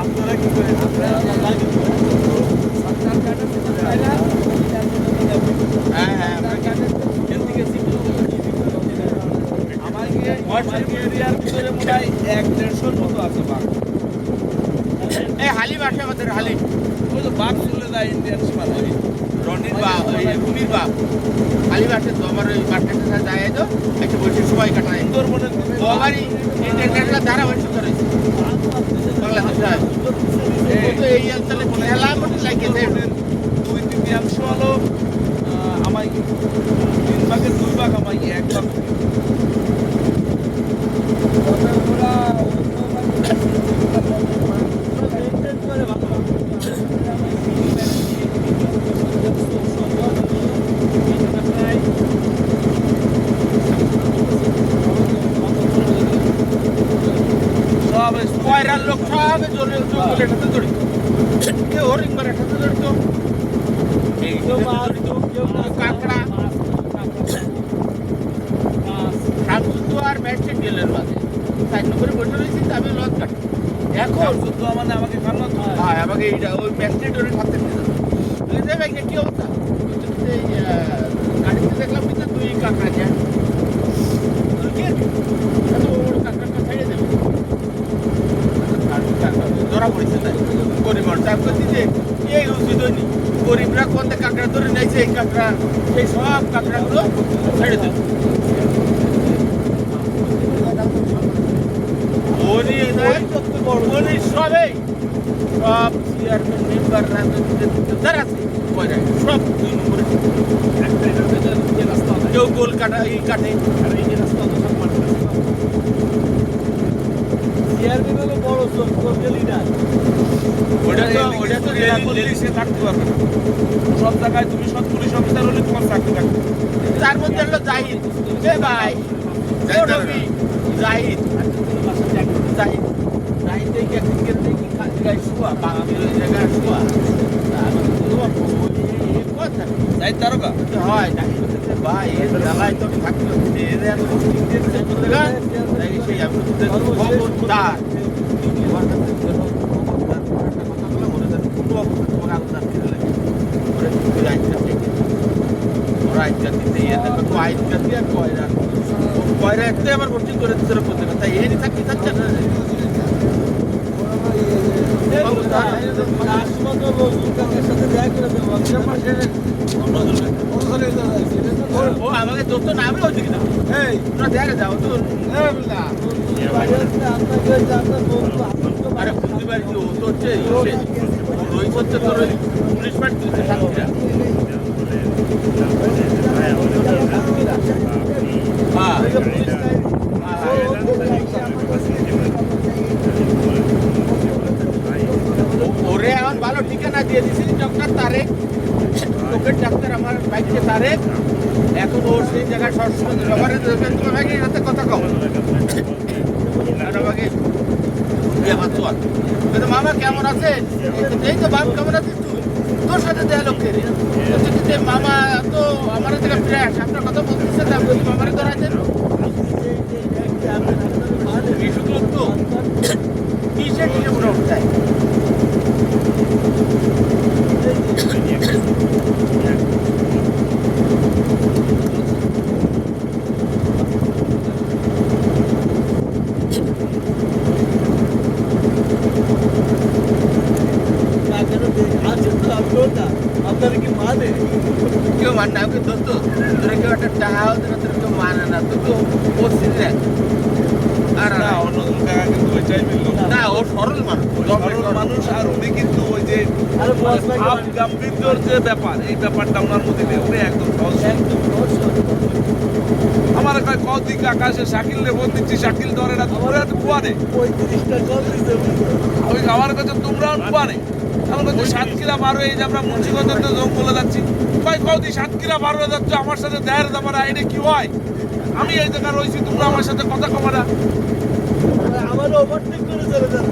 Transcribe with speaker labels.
Speaker 1: আপনারা কি করেন? আপনারা এরিয়ার ভিতরে মনে হয় 1-150 মতো আছে বাঘ।
Speaker 2: এই হালিম আসে আমাদের হালিম,
Speaker 1: ওই তো বাঘ চলে যায় ইন্ডিয়ান সীমানা।
Speaker 2: রনির বাপ, ভূমির বাপ হালিম আসে তো আমার ওই মার্কেটের সাথে যায় তো একটা বসে সময় কাটায়।
Speaker 1: সুন্দরবনের
Speaker 2: ও আমারই ইন্টারন্যাশনাল ধারাবাহিক করেছে বাংলাদেশে। এই অঞ্চলে খেলা করতে লাগিয়েছে
Speaker 1: 2-3 হলো আমার 3 ভাগের 2 ভাগ আমার 1 ভাগ।
Speaker 2: কয়রার লোক সব জঙ্গলের সাথে জড়িত, কেউ হরিংবারের সাথে জড়িত, কাঁকড়া শামসুদ্দো আর ম্যাচের গেলের মাঝে 4 নম্বরে বসে রয়েছি। আমি লজ কাটি এখন
Speaker 1: শুদ্ধ মানে আমাকে খারাপ
Speaker 2: হ্যাঁ আমাকে এইটা ওই ম্যাচের ডোরে থাকতে দিতে কি অবস্থা গাড়িতে দেখলাম কিন্তু 2 কাঁকড়া যায় কাঁকড়াটা ছেড়ে দেবে ধরা পড়েছে। তাই গরিবর চাপ করছি যে এই উচিত হয়নি, গরিবরা কোন কাঁকড়া ধরে নিয়েছে এই কাঁকড়া, সেই সব কাঁকড়াগুলো ছেড়ে দেবে। সবেই সব চেয়ারম্যান মেম্বার যারা আছে সব 2 নম্বরে কেউ গোল কাটা এই কাটে।
Speaker 1: চেয়ারম্যান হলো বড় লিডার।
Speaker 2: ওটা তো
Speaker 1: থাকতে পারবে না সব জায়গায়। তুমি সব পুলিশ অফিসার হলে তোমার চাকরি থাকবে।
Speaker 2: তার মধ্যে হলো জাহিদ, এ ভাই জাহিদ দেখি একদিকে দেখি জায়গায় শোয়া বাঙালি ওই জায়গায় শোয়া
Speaker 1: যাই তারকা
Speaker 2: হয় ভাই এর জ্বালায় তো থাকতে হচ্ছে সেই খবরদার কয়রা একটু আবার ভর্তি করে দিতে করতে না, তাই এরই থাকতে থাকছে না। ও আমাকে তোর তো নামে হচ্ছে কিনা তোরা দেখে যাও তো আরে বুঝতে পারছি ও তো হচ্ছে রোহিত হচ্ছে তোর ওই পুলিশ পার্টি দিচ্ছে সাতক্ষীরা। ওরে এখন ভালো ঠিকানা দিয়ে দিছি ডক্টর তারেক, লোকের ডাক্তার আমার বাইকে তারেক। এখন ওর সেই জায়গায় সবার হাতে কথা কম মামা কেমন আছে, এই তো বাপ কেমন আছিস তুই, তোর সাথে দেয়া লোকের মামা তো আমার থেকে ফ্রেশ আপনার কথা বলতেছে না, বলছি মামারে ধরা যায় তো কিসের কিনে মনে উঠতায়
Speaker 1: আপনারা কি মানে
Speaker 2: কেউ মান না ওকে দোস্ত তোরা কেউ একটা টাকা হতো না, তোরা কেউ মানে না, তো কেউ পশ্চিম দেখ আর
Speaker 1: অন্য জায়গা কিন্তু ওই টাইপের লোক
Speaker 2: না, ও সরল মানুষ
Speaker 1: মানুষ। আর উনি কিন্তু ওই যে গাম্ভীর্যর যে ব্যাপার, এই ব্যাপারটা ওনার মধ্যে নেই। উনি একদম আমার কদিকে আকাশে শাকিল রে ফোন দিচ্ছি, শাকিল ধরে না, তোমরা কুয়ারে ওই আমার কাছে তোমরা কুয়ারে আমার কাছে 7 কিলা বার হয়ে যে আমরা মুন্সিগঞ্জ জঙ্গলে যাচ্ছি, ভাই কদি 7 কিলা বার হয়ে যাচ্ছে আমার সাথে দেহের দাবার আইনে কি হয়? আমি এই জায়গায় রয়েছি, তোমরা আমার সাথে কথা কমা না, আমার ওভারটেক করে চলে যান।